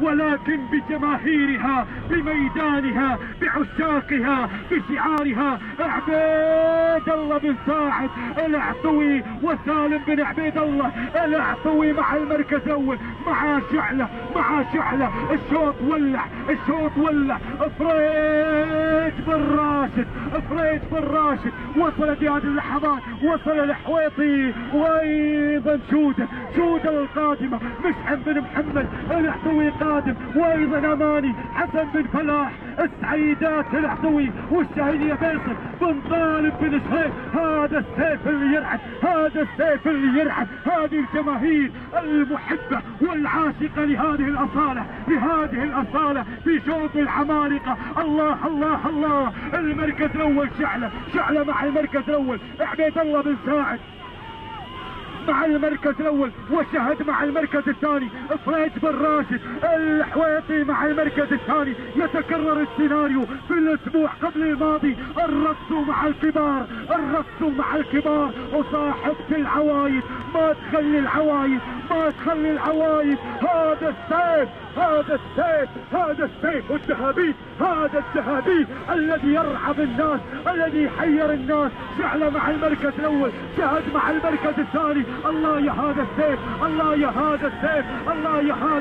ولكن بجماهيرها، بميدانها، بعشاقها، بشعارها. عبيد الله بن ساعد العطوي وسالم بن عبيد الله العطوي مع المركز الاول، مع شعلة الشوط ولع. فريد بن راشد وصلت هذه اللحظات، وصل الحويطي، وايضا شودة القادمة، مشعل بن محمد العطوي قادم، وايضا اماني حسن بن فلاح، السعيدات العطوي والشاهينية فيصل بن طالب بن شهيب. هذا السيف اللي يرعب هذه الجماهير المحبة والعاشقة لهذه الأصالة في شوط العمالقة. الله المركز الأول شعلة مع المركز الأول، عبيد الله بن ساعد مع المركز الاول، وشهد مع المركز الثاني فريد بن راشد الحويطي مع المركز الثاني. يتكرر السيناريو في الاسبوع قبل الماضي، الرقص مع الكبار وصاحبة العوايد ما تخلي العوايد. هذا السيف الذهبي الذي يرعب الناس، الذي يحير الناس. شعلة مع المركز الاول، شهد مع المركز الثاني. الله يا هذا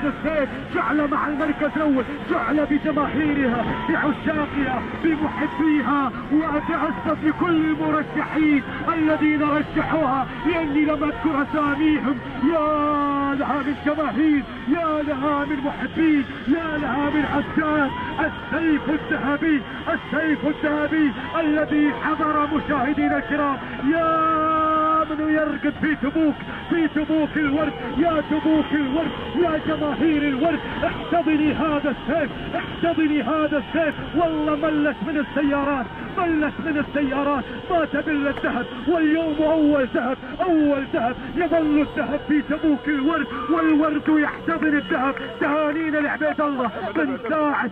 السيف. شعلة مع المركز الاول، شعلة بجماهيرها، بعشاقها، بمحبيها. واتأسف لكل المرشحين الذين رشحوها لاني لم اذكر اساميهم. يا لها من جماهير، يا لها من محبين، يا لها من عشاق. السيف الذهبي الذي حضر مشاهدينا الكرام. يا من يرقد في تبوك الورد، يا تبوك الورد، يا جماهير الورد، احتضني هذا السيف. والله ملت من السيارات ما تبل الذهب، واليوم اول ذهب يظل الذهب في تبوك الورد، والورد يحتضن الذهب. تهانينا لعبيد الله بن ساعد.